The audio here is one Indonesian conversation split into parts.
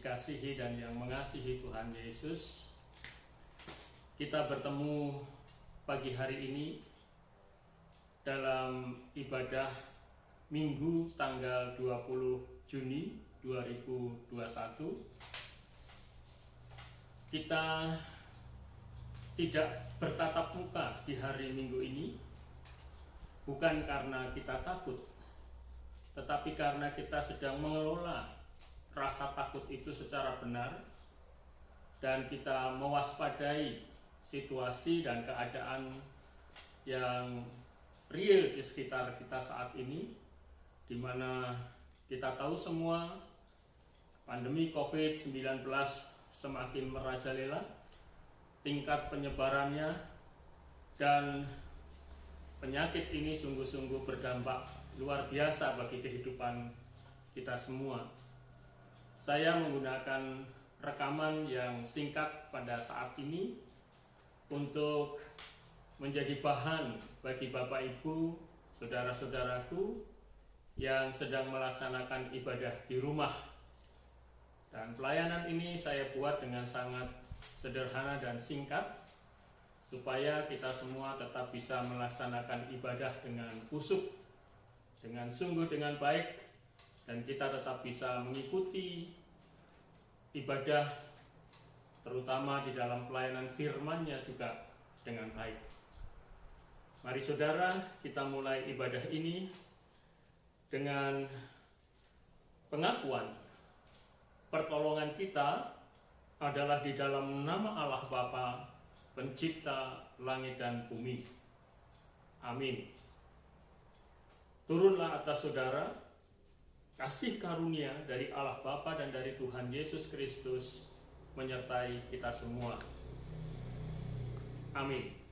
dikasihi dan yang mengasihi Tuhan Yesus, kita bertemu pagi hari ini dalam ibadah Minggu tanggal 20 Juni 2021. Kita tidak bertatap muka di hari Minggu ini bukan karena kita takut, tetapi karena kita sedang mengelola rasa takut itu secara benar dan kita mewaspadai situasi dan keadaan yang real di sekitar kita saat ini, di mana kita tahu semua pandemi COVID-19 semakin merajalela, tingkat penyebarannya dan penyakit ini sungguh-sungguh berdampak luar biasa bagi kehidupan kita semua. Saya menggunakan rekaman yang singkat pada saat ini untuk menjadi bahan bagi Bapak Ibu, saudara-saudaraku yang sedang melaksanakan ibadah di rumah. Dan pelayanan ini saya buat dengan sangat sederhana dan singkat supaya kita semua tetap bisa melaksanakan ibadah dengan khusyuk, dengan sungguh dengan baik, dan kita tetap bisa mengikuti ibadah terutama di dalam pelayanan firman-Nya juga dengan baik. Mari saudara, kita mulai ibadah ini dengan pengakuan pertolongan kita adalah di dalam nama Allah Bapa, Pencipta langit dan bumi. Amin. Turunlah atas saudara kasih karunia dari Allah Bapa dan dari Tuhan Yesus Kristus menyertai kita semua. Amin.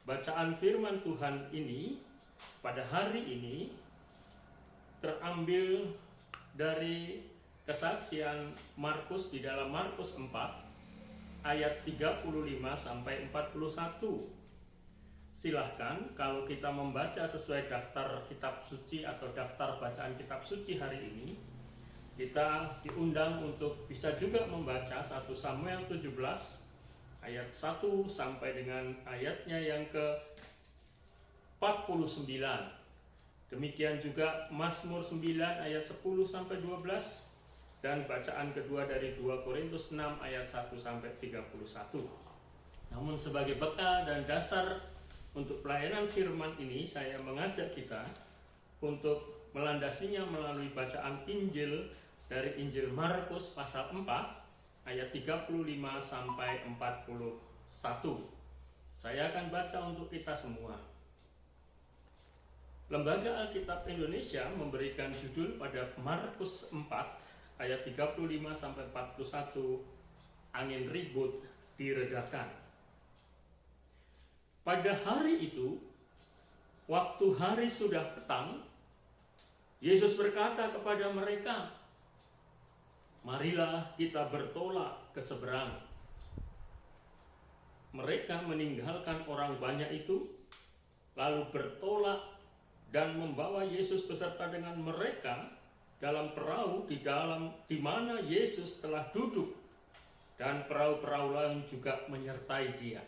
Bacaan firman Tuhan ini pada hari ini terambil dari kesaksian Markus di dalam Markus 4 ayat 35 sampai 41. Silahkan kalau kita membaca sesuai daftar kitab suci atau daftar bacaan kitab suci hari ini, kita diundang untuk bisa juga membaca 1 Samuel 17 ayat 1 sampai dengan ayatnya yang ke-49. Demikian juga Mazmur 9 ayat 10 sampai 12 dan bacaan kedua dari 2 Korintus 6 ayat 1 sampai 31. Namun sebagai bekal dan dasar untuk pelayanan firman ini, saya mengajak kita untuk melandasinya melalui bacaan Injil dari Injil Markus pasal 4 ayat 35 sampai 41. Saya akan baca untuk kita semua. Lembaga Alkitab Indonesia memberikan judul pada Markus 4 ayat 35 sampai 41, angin ribut diredakan. Pada hari itu, waktu hari sudah petang, Yesus berkata kepada mereka, "Marilah kita bertolak ke seberang." Mereka meninggalkan orang banyak itu, lalu bertolak dan membawa Yesus beserta dengan mereka dalam perahu di mana Yesus telah duduk, dan perahu-perahu lain juga menyertai dia.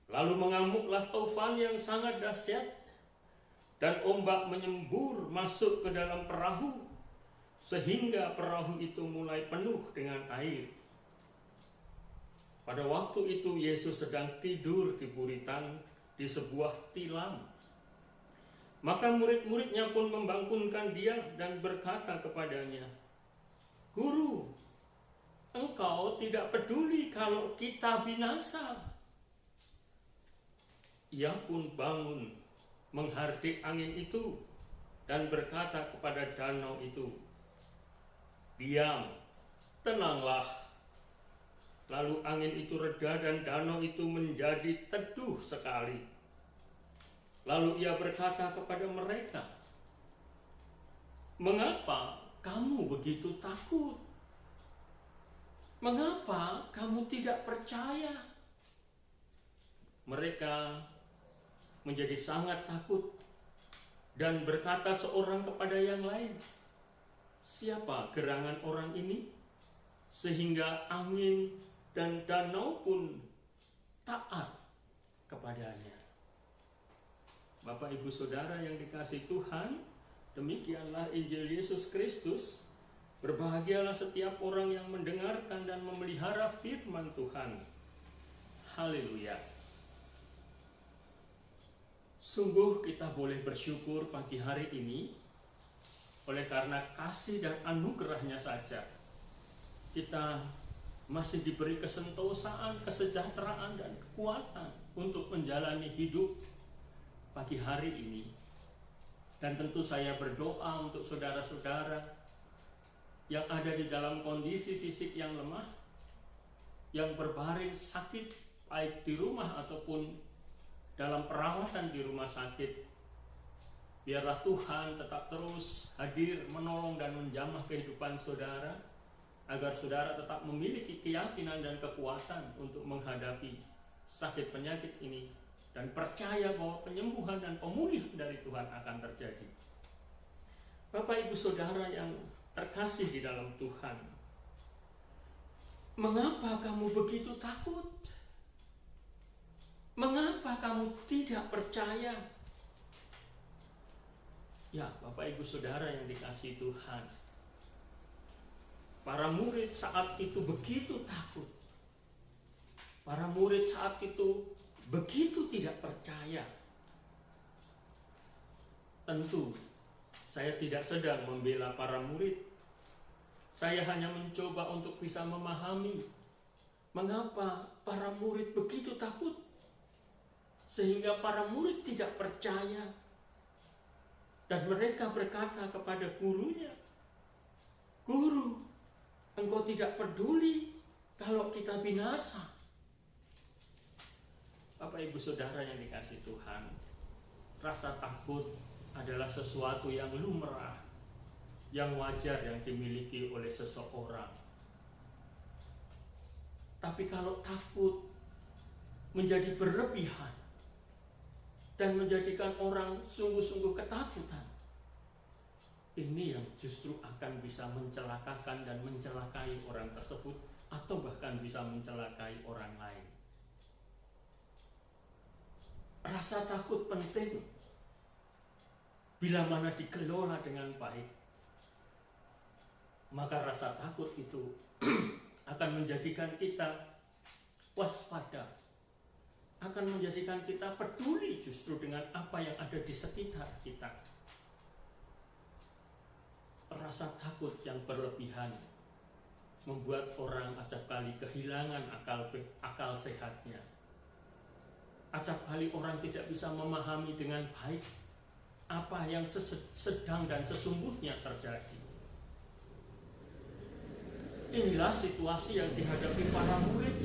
Lalu mengamuklah taufan yang sangat dahsyat, dan ombak menyembur masuk ke dalam perahu, sehingga perahu itu mulai penuh dengan air. Pada waktu itu Yesus sedang tidur di buritan di sebuah tilam. Maka murid-muridnya pun membangunkan dia dan berkata kepadanya, "Guru, engkau tidak peduli kalau kita binasa." Ia pun bangun, menghardik angin itu, dan berkata kepada danau itu, "Diam, tenanglah." Lalu angin itu reda dan danau itu menjadi teduh sekali. Lalu ia berkata kepada mereka, "Mengapa kamu begitu takut? Mengapa kamu tidak percaya?" Mereka menjadi sangat takut dan berkata seorang kepada yang lain, "Siapa gerangan orang ini sehingga angin dan danau pun taat kepadanya?" Bapak Ibu Saudara yang dikasihi Tuhan, demikianlah Injil Yesus Kristus. Berbahagialah setiap orang yang mendengarkan dan memelihara firman Tuhan. Haleluya. Sungguh kita boleh bersyukur pagi hari ini, oleh karena kasih dan anugerahnya saja kita masih diberi kesentosaan, kesejahteraan, dan kekuatan untuk menjalani hidup pagi hari ini. Dan tentu saya berdoa untuk saudara-saudara yang ada di dalam kondisi fisik yang lemah, yang berbaring sakit baik di rumah ataupun dalam perawatan di rumah sakit. Biarlah Tuhan tetap terus hadir, menolong dan menjamah kehidupan saudara, agar saudara tetap memiliki keyakinan dan kekuatan untuk menghadapi sakit penyakit ini, dan percaya bahwa penyembuhan dan pemulihan dari Tuhan akan terjadi. Bapak Ibu Saudara yang terkasih di dalam Tuhan, mengapa kamu begitu takut? Mengapa kamu tidak percaya? Ya, Bapak Ibu Saudara yang dikasihi Tuhan, para murid saat itu begitu takut. Para murid saat itu begitu tidak percaya. Tentu saya tidak sedang membela para murid. Saya hanya mencoba untuk bisa memahami mengapa para murid begitu takut, sehingga para murid tidak percaya. Dan mereka berkata kepada gurunya, "Guru, engkau tidak peduli kalau kita binasa." Bapak Ibu Saudara yang dikasihi Tuhan, rasa takut adalah sesuatu yang lumrah, yang wajar yang dimiliki oleh seseorang. Tapi kalau takut menjadi berlebihan dan menjadikan orang sungguh-sungguh ketakutan, ini yang justru akan bisa mencelakakan dan mencelakai orang tersebut, atau bahkan bisa mencelakai orang lain. Rasa takut penting bila mana dikelola dengan baik. Maka rasa takut itu akan menjadikan kita waspada, akan menjadikan kita peduli justru dengan apa yang ada di sekitar kita. Rasa takut yang berlebihan membuat orang acap kali kehilangan akal sehatnya. Acap kali orang tidak bisa memahami dengan baik apa yang sedang dan sesungguhnya terjadi. Inilah situasi yang dihadapi para murid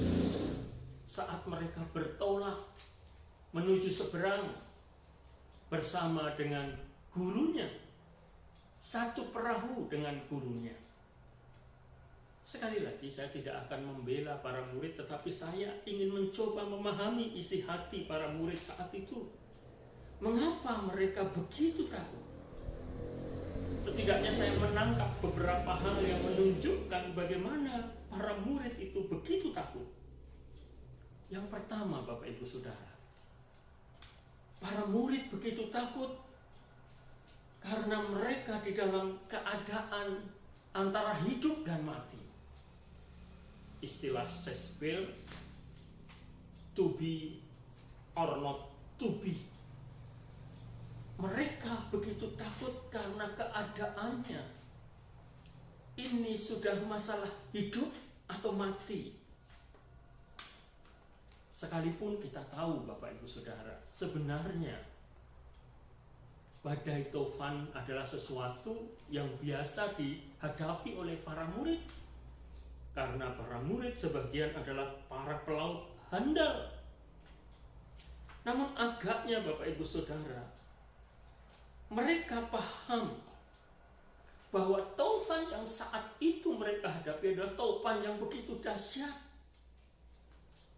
saat mereka bertolak menuju seberang bersama dengan gurunya, satu perahu dengan gurunya. Sekali lagi, saya tidak akan membela para murid, tetapi saya ingin mencoba memahami isi hati para murid saat itu. Mengapa mereka begitu takut? Setidaknya saya menangkap beberapa hal yang menunjukkan bagaimana para murid itu begitu takut. Yang pertama, Bapak Ibu Saudara, para murid begitu takut karena mereka di dalam keadaan antara hidup dan mati. Istilah Shakespeare, to be or not to be. Mereka begitu takut karena keadaannya ini sudah masalah hidup atau mati. Sekalipun kita tahu, Bapak Ibu Saudara, sebenarnya badai tofan adalah sesuatu yang biasa dihadapi oleh para murid, karena para murid sebagian adalah para pelaut handal. Namun agaknya, Bapak Ibu Saudara, mereka paham bahwa taufan yang saat itu mereka hadapi adalah taufan yang begitu dahsyat,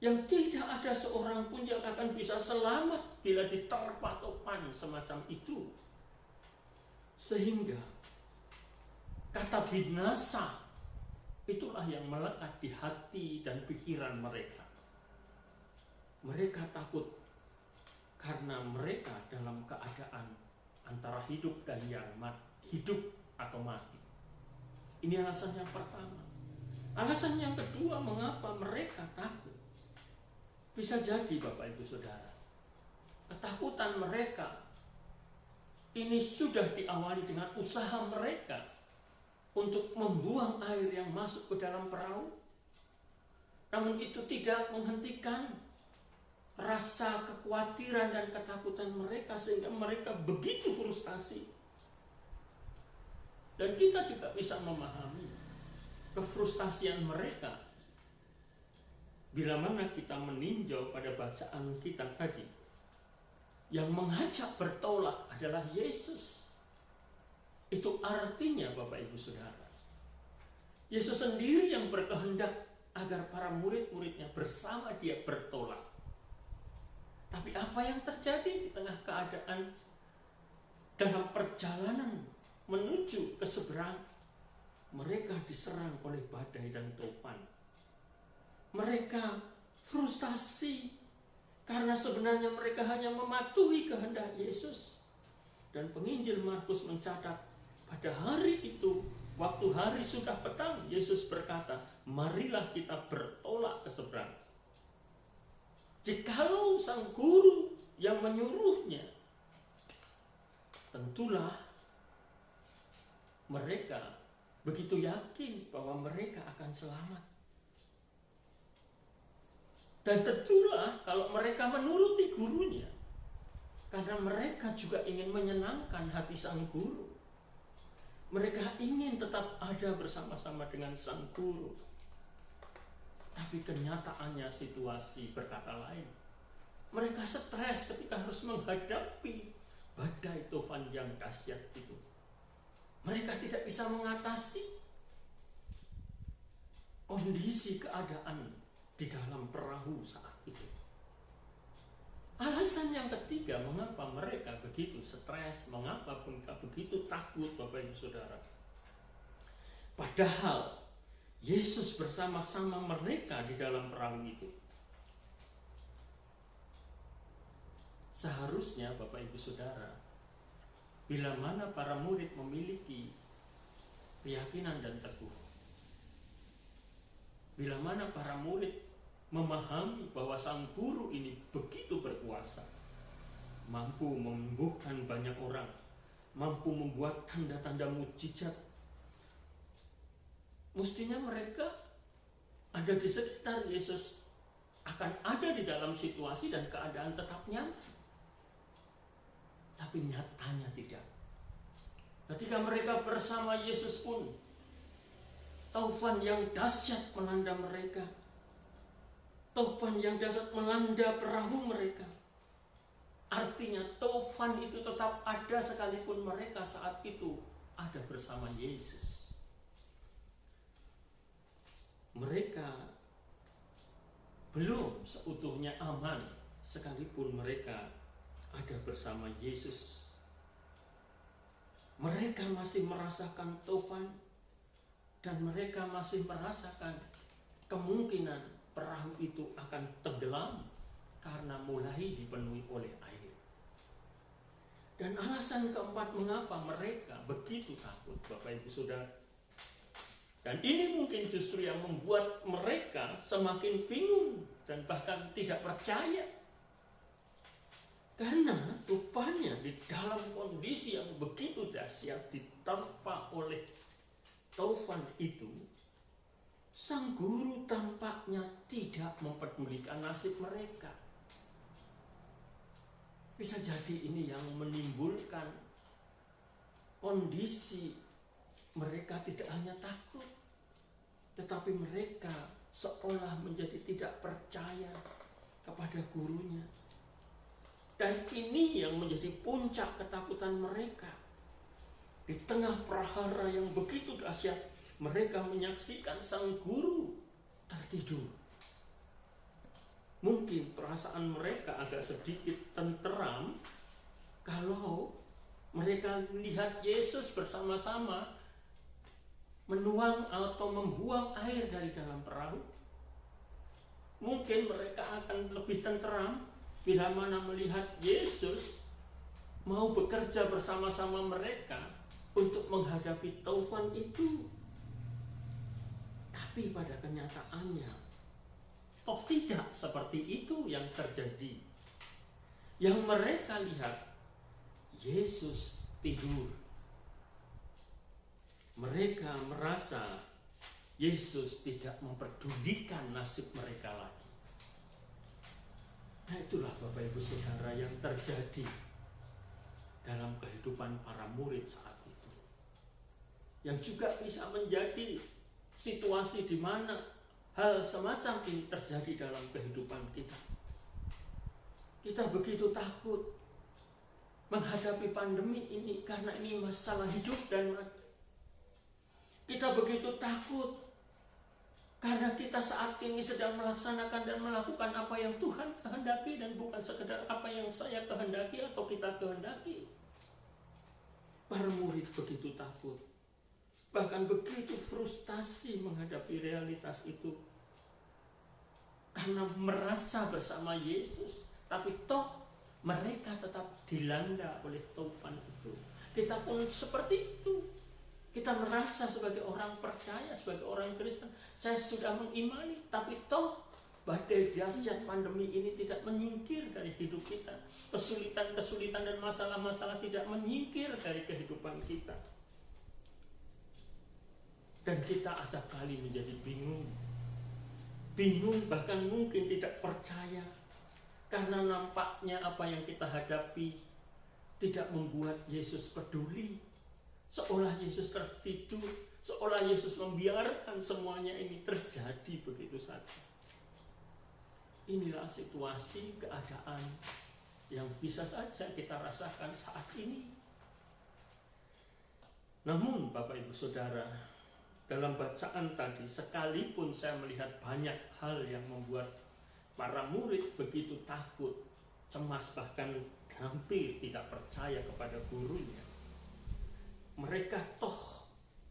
yang tidak ada seorang pun yang akan bisa selamat bila diterpa taufan semacam itu. Sehingga kata binasa itulah yang melekat di hati dan pikiran mereka. Mereka takut karena mereka dalam keadaan antara hidup dan hidup atau mati. Ini alasan yang pertama. Alasan yang kedua, mengapa mereka takut? Bisa jadi, Bapak Ibu Saudara, ketakutan mereka ini sudah diawali dengan usaha mereka untuk membuang air yang masuk ke dalam perahu. Namun itu tidak menghentikan rasa kekhawatiran dan ketakutan mereka, sehingga mereka begitu frustasi. Dan kita juga bisa memahami kefrustasian mereka bila mana kita meninjau pada bacaan kita tadi. Yang mengajak bertolak adalah Yesus. Itu artinya, Bapak Ibu Saudara, Yesus sendiri yang berkehendak agar para murid-muridnya bersama dia bertolak. Tapi apa yang terjadi di tengah keadaan dalam perjalanan menuju ke seberang? Mereka diserang oleh badai dan topan. Mereka frustasi karena sebenarnya mereka hanya mematuhi kehendak Yesus. Dan penginjil Markus mencatat, pada hari itu, waktu hari sudah petang, Yesus berkata, marilah kita bertolak ke seberang. Jikalau sang guru yang menyuruhnya, tentulah mereka begitu yakin bahwa mereka akan selamat. Dan tentulah kalau mereka menuruti gurunya, karena mereka juga ingin menyenangkan hati sang guru. Mereka ingin tetap ada bersama-sama dengan sang guru. Tapi kenyataannya situasi berkata lain. Mereka stres ketika harus menghadapi badai tufan yang dahsyat itu. Mereka tidak bisa mengatasi kondisi keadaan di dalam perahu saat itu. Alasan yang ketiga mengapa mereka begitu stres, mengapa mereka begitu takut, Bapak Ibu Saudara. Padahal Yesus bersama-sama mereka di dalam perahu itu. Seharusnya Bapak Ibu Saudara, bila mana para murid memiliki keyakinan dan teguh, bila mana para murid memahami bahwa sang guru ini begitu berkuasa, mampu menyembuhkan banyak orang, mampu membuat tanda-tanda mukjizat, mestinya mereka ada di sekitar Yesus, akan ada di dalam situasi dan keadaan tetap nyaman. Tapi nyatanya tidak. Ketika mereka bersama Yesus pun, taufan yang dahsyat melanda mereka. Taufan yang dahsyat melanda perahu mereka. Artinya taufan itu tetap ada sekalipun mereka saat itu ada bersama Yesus. Mereka belum seutuhnya aman sekalipun mereka ada bersama Yesus. Mereka masih merasakan taufan dan mereka masih merasakan kemungkinan perahu itu akan tenggelam karena mulai dipenuhi oleh air. Dan alasan keempat mengapa mereka begitu takut, Bapak Ibu Saudara. Dan ini mungkin justru yang membuat mereka semakin bingung dan bahkan tidak percaya. Karena rupanya di dalam kondisi yang begitu dahsyat diterpa oleh taufan itu, sang guru tampaknya tidak mempedulikan nasib mereka. Bisa jadi ini yang menimbulkan kondisi mereka tidak hanya takut, tetapi mereka seolah menjadi tidak percaya kepada gurunya. Dan ini yang menjadi puncak ketakutan mereka. Di tengah prahara yang begitu dahsyat, mereka menyaksikan sang guru tertidur. Mungkin perasaan mereka agak sedikit tenteram kalau mereka melihat Yesus bersama-sama menuang atau membuang air dari dalam perahu. Mungkin mereka akan lebih tenteram bila mana melihat Yesus mau bekerja bersama-sama mereka untuk menghadapi taufan itu. Tapi pada kenyataannya, toh tidak seperti itu yang terjadi. Yang mereka lihat, Yesus tidur. Mereka merasa Yesus tidak mempedulikan nasib mereka lagi. Nah, itulah Bapak Ibu Saudara yang terjadi dalam kehidupan para murid saat itu. Yang juga bisa menjadi situasi di mana hal semacam ini terjadi dalam kehidupan kita. Kita begitu takut menghadapi pandemi ini karena ini masalah hidup dan mati. Kita begitu takut karena kita saat ini sedang melaksanakan dan melakukan apa yang Tuhan kehendaki dan bukan sekedar apa yang saya kehendaki atau kita kehendaki. Para murid begitu takut, bahkan begitu frustasi menghadapi realitas itu. Karena merasa bersama Yesus, tapi toh mereka tetap dilanda oleh taufan itu. Kita pun seperti itu. Kita merasa sebagai orang percaya, sebagai orang Kristen, saya sudah mengimani, tapi toh badai dahsyat pandemi ini tidak menyingkir dari hidup kita. Kesulitan-kesulitan dan masalah-masalah tidak menyingkir dari kehidupan kita. Dan kita acap kali menjadi bingung. Bingung, bahkan mungkin tidak percaya. Karena nampaknya apa yang kita hadapi tidak membuat Yesus peduli. Seolah Yesus tertidur, seolah Yesus membiarkan semuanya ini terjadi begitu saja. Inilah situasi keadaan yang bisa saja kita rasakan saat ini. Namun Bapak Ibu Saudara, dalam bacaan tadi, sekalipun saya melihat banyak hal yang membuat para murid begitu takut, cemas, bahkan hampir tidak percaya kepada gurunya, mereka toh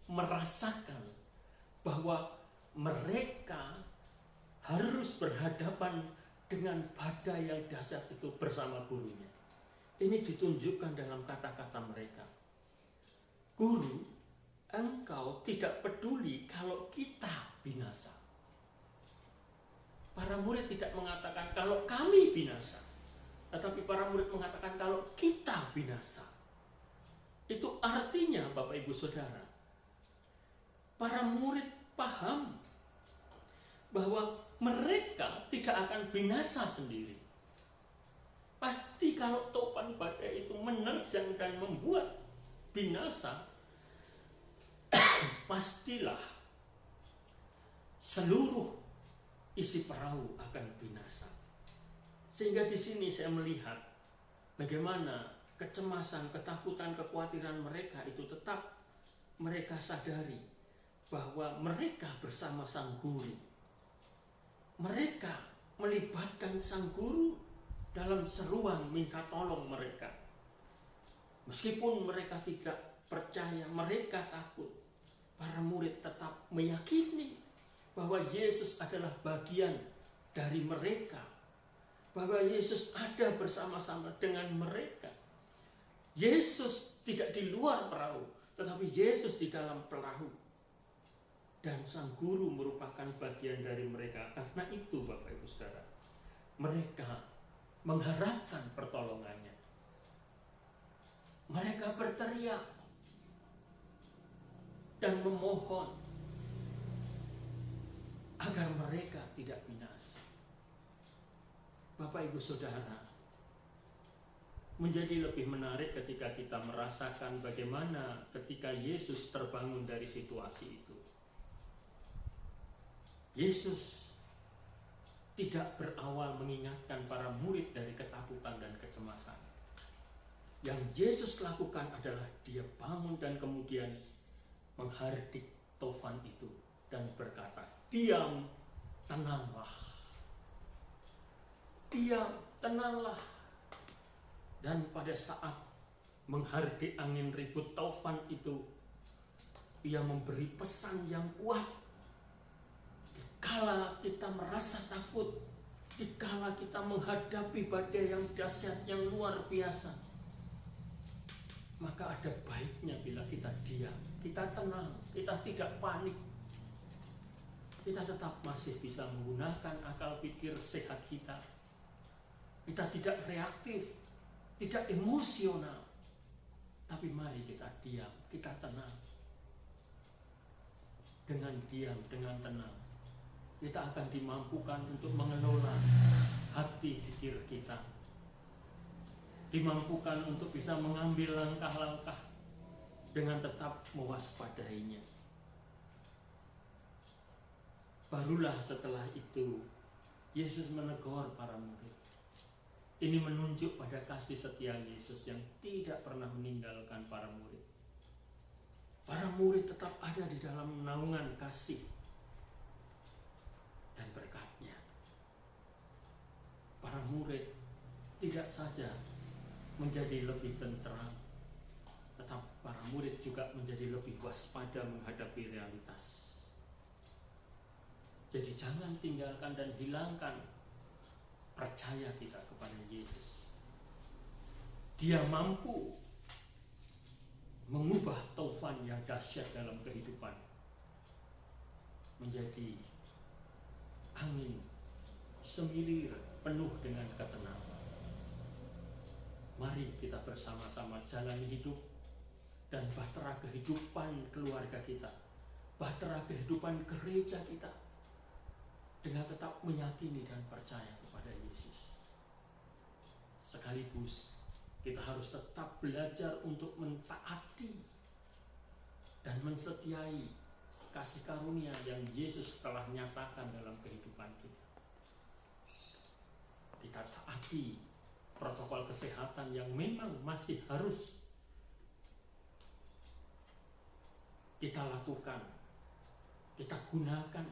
merasakan bahwa mereka harus berhadapan dengan badai yang dahsyat itu bersama gurunya. Ini ditunjukkan dalam kata-kata mereka. Guru, engkau tidak peduli kalau kita binasa. Para murid tidak mengatakan kalau kami binasa, tetapi para murid mengatakan kalau kita binasa. Itu artinya Bapak Ibu Saudara, para murid paham bahwa mereka tidak akan binasa sendiri. Pasti kalau topan badai itu menerjang dan membuat binasa, pastilah seluruh isi perahu akan binasa. Sehingga di sini saya melihat bagaimana kecemasan, ketakutan, kekhawatiran mereka itu tetap mereka sadari bahwa mereka bersama sang guru. Mereka melibatkan sang guru dalam seruan minta tolong mereka. Meskipun mereka tidak percaya, mereka takut, para murid tetap meyakini bahwa Yesus adalah bagian dari mereka, bahwa Yesus ada bersama-sama dengan mereka. Yesus tidak di luar perahu, tetapi Yesus di dalam perahu. Dan sang guru merupakan bagian dari mereka. Karena itu Bapak Ibu Saudara, mereka mengharapkan pertolongannya. Mereka berteriak dan memohon agar mereka tidak binasa. Bapak Ibu Saudara, menjadi lebih menarik ketika kita merasakan bagaimana ketika Yesus terbangun dari situasi itu. Yesus tidak berawal mengingatkan para murid dari ketakutan dan kecemasan. Yang Yesus lakukan adalah dia bangun dan kemudian menghardik tofan itu dan berkata, "Diam, tenanglah. Diam, tenanglah." Dan pada saat menghardik angin ribut taufan itu, ia memberi pesan yang kuat. Dikala kita merasa takut, dikala kita menghadapi badai yang dahsyat, yang luar biasa, maka ada baiknya bila kita diam, kita tenang, kita tidak panik. Kita tetap masih bisa menggunakan akal pikir sehat kita. Kita tidak reaktif, tidak emosional, tapi mari kita diam, kita tenang. Dengan diam, dengan tenang, kita akan dimampukan untuk mengelola hati pikir kita, dimampukan untuk bisa mengambil langkah-langkah dengan tetap mewaspadainya. Barulah setelah itu Yesus menegur para murid. Ini menunjuk pada kasih setia Yesus yang tidak pernah meninggalkan para murid. Para murid tetap ada di dalam naungan kasih dan berkatnya. Para murid tidak saja menjadi lebih tenteram, tetap para murid juga menjadi lebih waspada menghadapi realitas. Jadi jangan tinggalkan dan hilangkan percaya kita kepada Yesus. Dia mampu mengubah taufan yang dahsyat dalam kehidupan menjadi angin semilir penuh dengan ketenangan. Mari kita bersama-sama jalani hidup dan bahtera kehidupan keluarga kita, bahtera kehidupan gereja kita, dengan tetap meyakini dan percaya kepada Yesus. Sekaligus kita harus tetap belajar untuk mentaati dan mensetiai kasih karunia yang Yesus telah nyatakan dalam kehidupan kita. kita taati protokol kesehatan yang memang masih harus kita lakukan, kita gunakan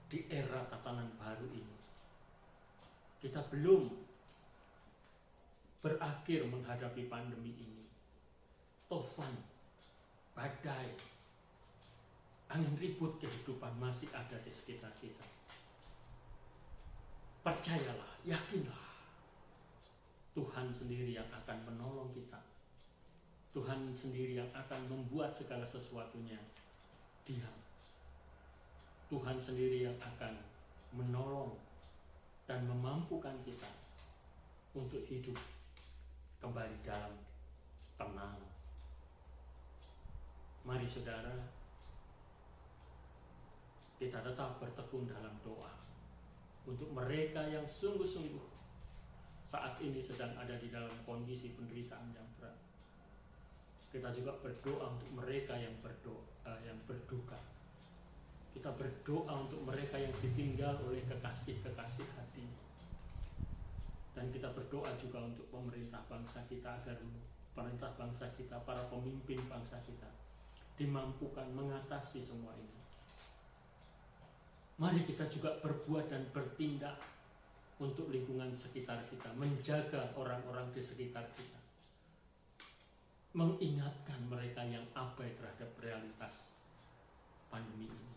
di era tatanan baru ini. Kita belum berakhir menghadapi pandemi ini. Tofan, badai, angin ribut kehidupan masih ada di sekitar kita. Percayalah, yakinlah, Tuhan sendiri yang akan menolong kita. Tuhan sendiri yang akan membuat segala sesuatunya diam. Tuhan sendiri yang akan menolong dan memampukan kita untuk hidup kembali dalam tenang. Mari saudara, kita tetap bertekun dalam doa untuk mereka yang sungguh-sungguh saat ini sedang ada di dalam kondisi penderitaan yang berat. Kita juga berdoa untuk mereka yang berduka. Kita berdoa untuk mereka yang ditinggal oleh kekasih-kekasih hati. Dan kita berdoa juga untuk pemerintah bangsa kita, agar pemerintah bangsa kita, para pemimpin bangsa kita dimampukan mengatasi semua ini. Mari kita juga berbuat dan bertindak untuk lingkungan sekitar kita, menjaga orang-orang di sekitar kita, mengingatkan mereka yang abai terhadap realitas pandemi ini.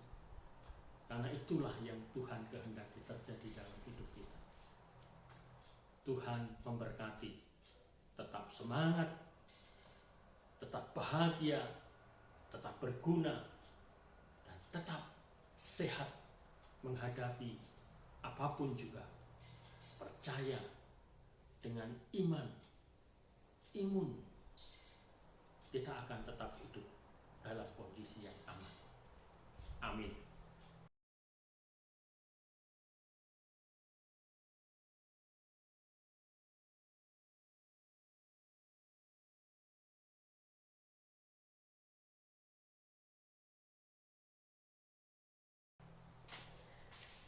Karena itulah yang Tuhan kehendaki terjadi dalam hidup kita. Tuhan memberkati. Tetap semangat, tetap bahagia, tetap berguna, dan tetap sehat menghadapi apapun juga. Percaya dengan imun, kita akan tetap hidup dalam kondisi yang aman. Amin.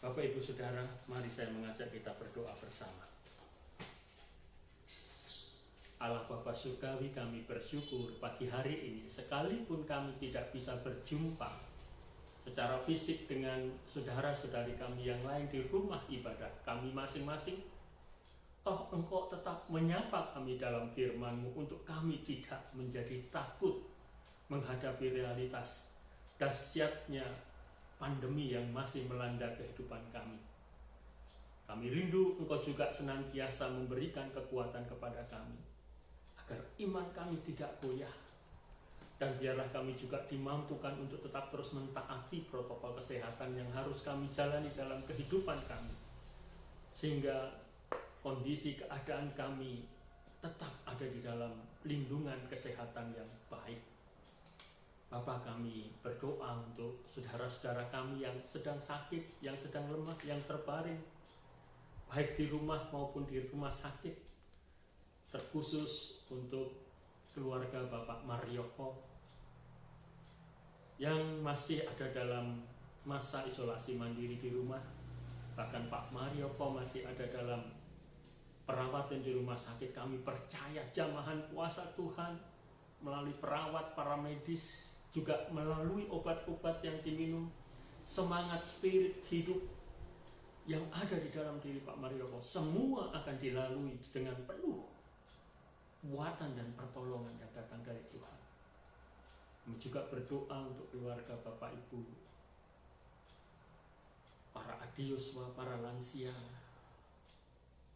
Bapak Ibu Saudara, mari saya mengajak kita berdoa bersama. Allah Bapa Surgawi, kami bersyukur pagi hari ini, sekalipun kami tidak bisa berjumpa secara fisik dengan saudara-saudari kami yang lain di rumah ibadah kami masing-masing, toh Engkau tetap menyapa kami dalam firman-Mu untuk kami tidak menjadi takut menghadapi realitas dahsyatnya pandemi yang masih melanda kehidupan kami. Kami rindu Engkau juga senantiasa memberikan kekuatan kepada kami, agar iman kami tidak goyah. Dan biarlah kami juga dimampukan untuk tetap terus mentaati protokol kesehatan yang harus kami jalani dalam kehidupan kami, sehingga kondisi keadaan kami tetap ada di dalam lindungan kesehatan yang baik. Bapa, kami berdoa untuk saudara-saudara kami yang sedang sakit, yang sedang lemah, yang terbaring, baik di rumah maupun di rumah sakit. Terkhusus untuk keluarga Bapak Marioko yang masih ada dalam masa isolasi mandiri di rumah. Bahkan Pak Marioko masih ada dalam perawatan di rumah sakit. Kami percaya jamahan kuasa Tuhan melalui perawat, para medis, juga melalui obat-obat yang diminum, semangat spirit hidup yang ada di dalam diri Pak Marioko, semua akan dilalui dengan penuh kuatan dan pertolongan yang datang dari Tuhan. Kami juga berdoa untuk keluarga Bapak Ibu, para adioswa, para lansia,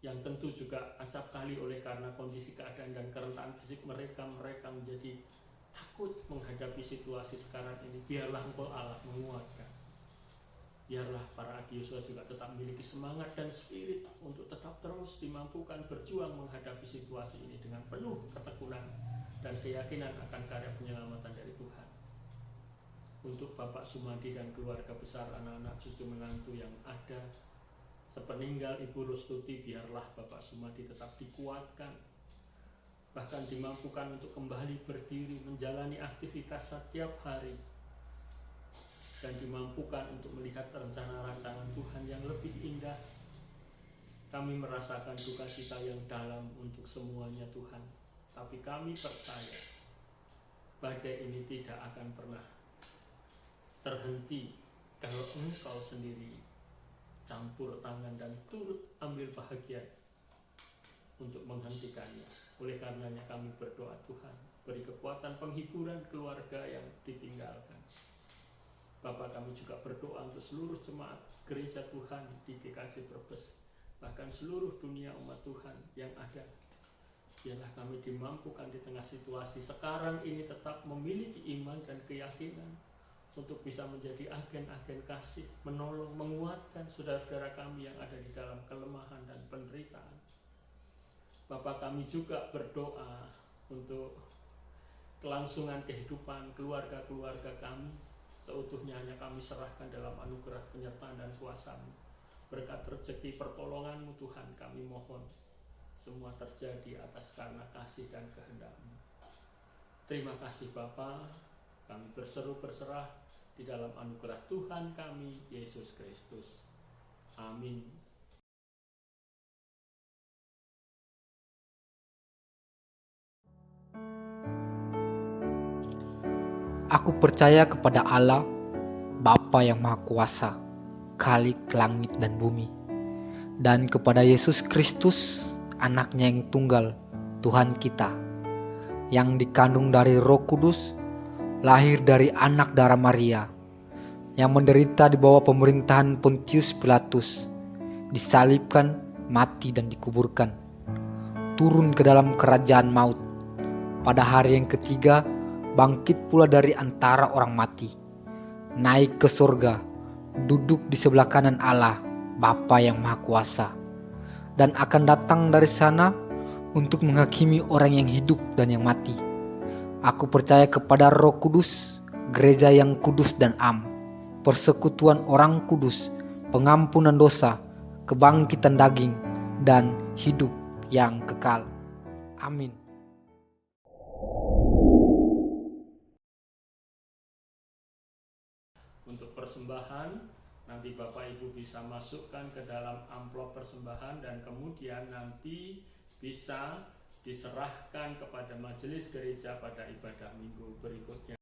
yang tentu juga acap kali oleh karena kondisi keadaan dan kerentanan fisik mereka menjadi takut menghadapi situasi sekarang ini. Biarlah Engkau Allah menguatkan. Biarlah para adioswa juga tetap memiliki semangat dan spirit untuk tetap terus dimampukan berjuang menghadapi situasi ini dengan penuh ketekunan dan keyakinan akan karya penyelamatan dari Tuhan. Untuk Bapak Sumadi dan keluarga besar, anak-anak, cucu menantu yang ada sepeninggal Ibu Rustuti, biarlah Bapak Sumadi tetap dikuatkan, bahkan dimampukan untuk kembali berdiri menjalani aktivitas setiap hari, dan dimampukan untuk melihat rencana-rencana Tuhan yang lebih indah Kami merasakan duka cita yang dalam untuk semuanya Tuhan. Tapi kami percaya badai ini tidak akan pernah terhenti kalau Engkau sendiri campur tangan dan turut ambil bahagian untuk menghentikannya. Oleh karenanya kami berdoa, Tuhan, beri kekuatan penghiburan keluarga yang ditinggalkan. Bapak, kami juga berdoa untuk seluruh jemaat gereja Tuhan di GKJ Brebes, bahkan seluruh dunia umat Tuhan yang ada. Biarlah kami dimampukan di tengah situasi sekarang ini tetap memiliki iman dan keyakinan untuk bisa menjadi agen-agen kasih, menolong, menguatkan saudara-saudara kami yang ada di dalam kelemahan dan penderitaan. Bapak, kami juga berdoa untuk kelangsungan kehidupan keluarga-keluarga kami. Seutuhnya hanya kami serahkan dalam anugerah penyertaan dan kuasa-Mu. Berkat rezeki pertolongan-Mu Tuhan, kami mohon semua terjadi atas karena kasih dan kehendak-Mu. Terima kasih Bapa, kami berserah di dalam anugerah Tuhan kami, Yesus Kristus. Amin. Aku percaya kepada Allah, Bapa yang Maha Kuasa, Khalik langit dan bumi, dan kepada Yesus Kristus, Anaknya yang tunggal, Tuhan kita, yang dikandung dari Roh Kudus, lahir dari anak darah Maria, yang menderita di bawah pemerintahan Pontius Pilatus, disalibkan, mati dan dikuburkan, turun ke dalam kerajaan maut, pada hari yang ketiga bangkit pula dari antara orang mati, naik ke surga, duduk di sebelah kanan Allah, Bapa yang Maha Kuasa, dan akan datang dari sana untuk menghakimi orang yang hidup dan yang mati. Aku percaya kepada Roh Kudus, gereja yang kudus dan am, persekutuan orang kudus, pengampunan dosa, kebangkitan daging, dan hidup yang kekal. Amin. Untuk persembahan, nanti Bapak Ibu bisa masukkan ke dalam amplop persembahan dan kemudian nanti bisa diserahkan kepada majelis gereja pada ibadah minggu berikutnya.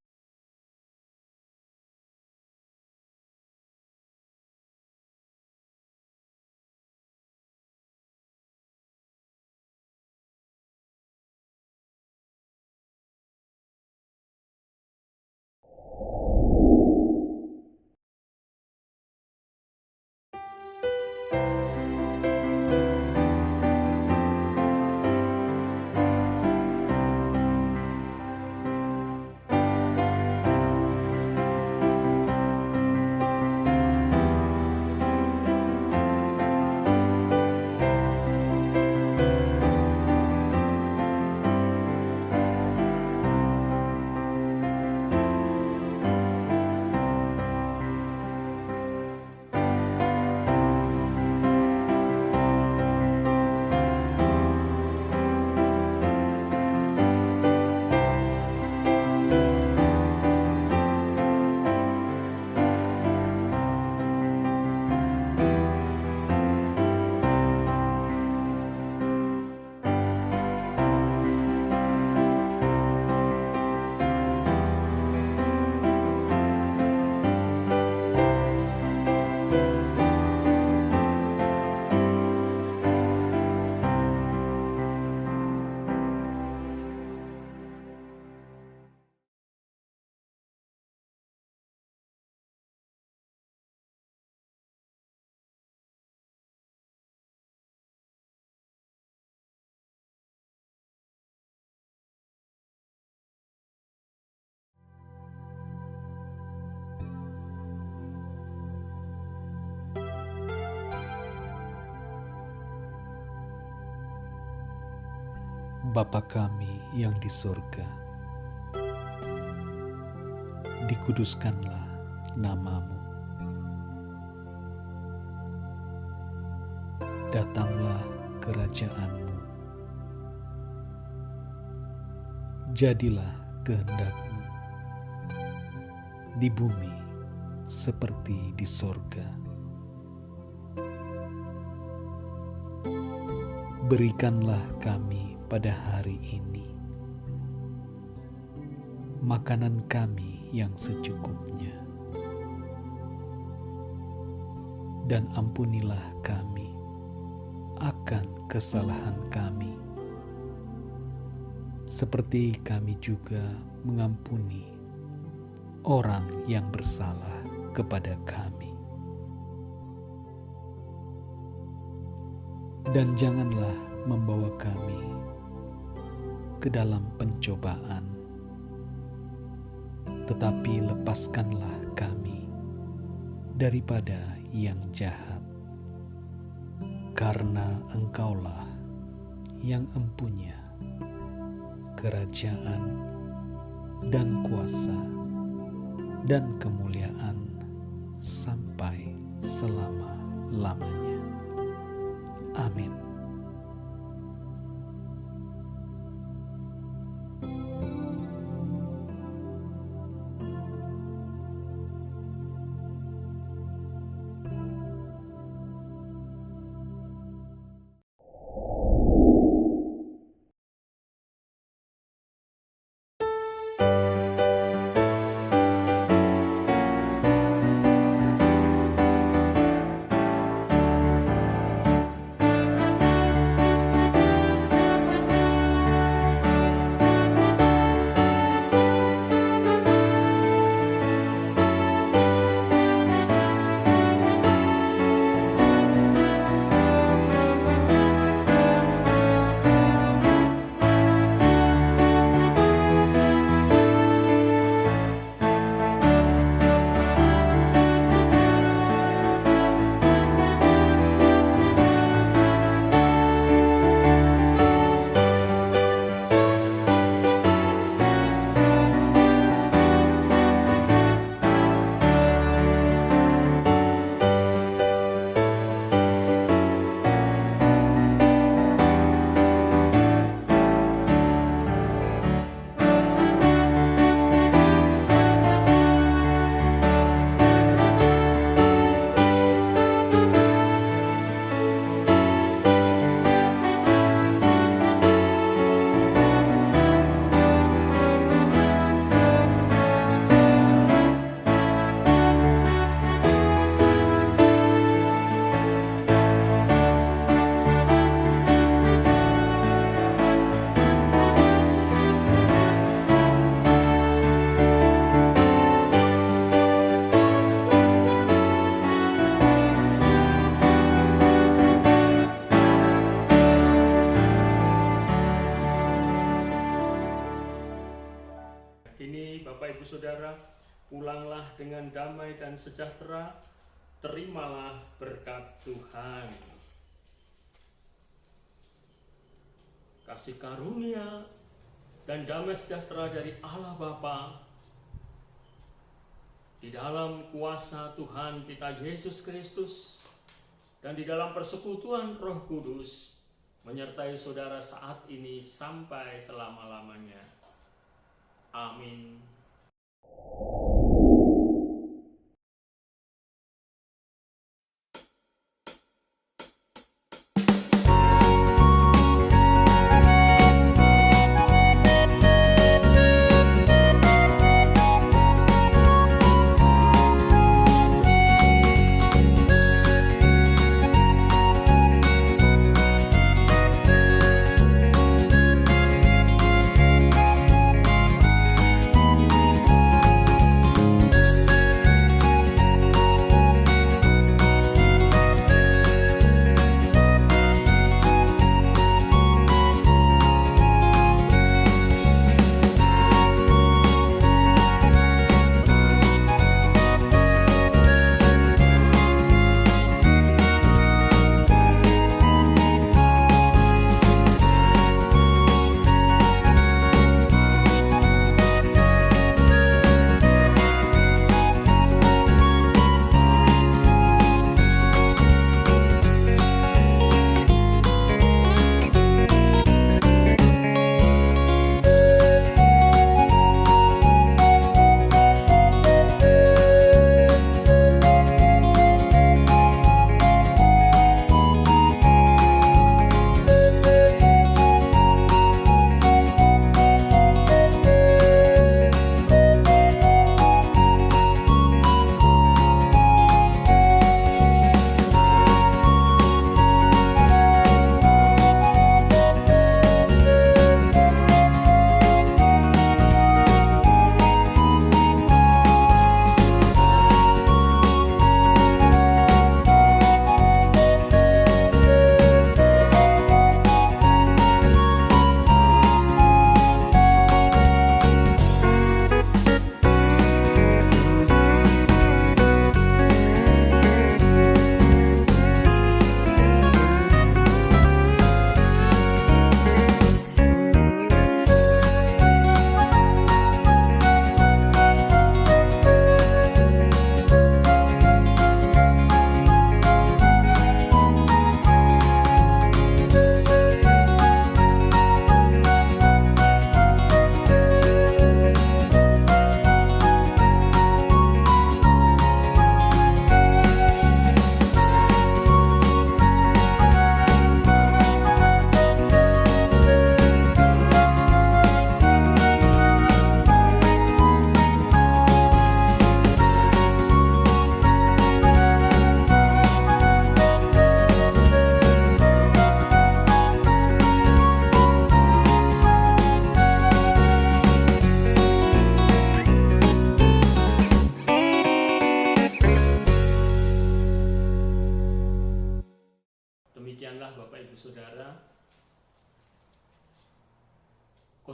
Bapa kami yang di surga, dikuduskanlah nama-Mu. Datanglah kerajaan-Mu. Jadilah kehendak-Mu di bumi seperti di sorga. berikanlah kami pada hari ini makanan kami yang secukupnya, dan ampunilah kami akan kesalahan kami, seperti kami juga mengampuni orang yang bersalah kepada kami. Dan janganlah membawa kami ke dalam pencobaan, tetapi lepaskanlah kami daripada yang jahat. Karena Engkaulah yang empunya kerajaan dan kuasa dan kemuliaan sampai selama-lamanya. Amin. Kini Bapak Ibu Saudara, pulanglah dengan damai dan sejahtera, terimalah berkat Tuhan. Kasih karunia dan damai sejahtera dari Allah Bapa, di dalam kuasa Tuhan kita Yesus Kristus, dan di dalam persekutuan Roh Kudus, menyertai saudara saat ini sampai selama-lamanya. Amin.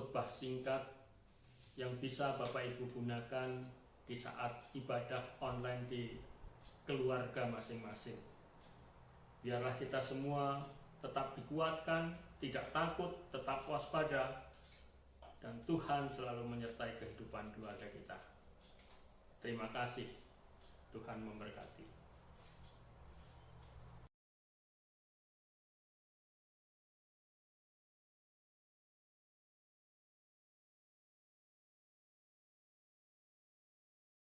khotbah singkat yang bisa Bapak Ibu gunakan di saat ibadah online di keluarga masing-masing. Biarlah kita semua tetap dikuatkan, tidak takut, tetap waspada, dan Tuhan selalu menyertai kehidupan keluarga kita. Terima kasih. Tuhan memberkati.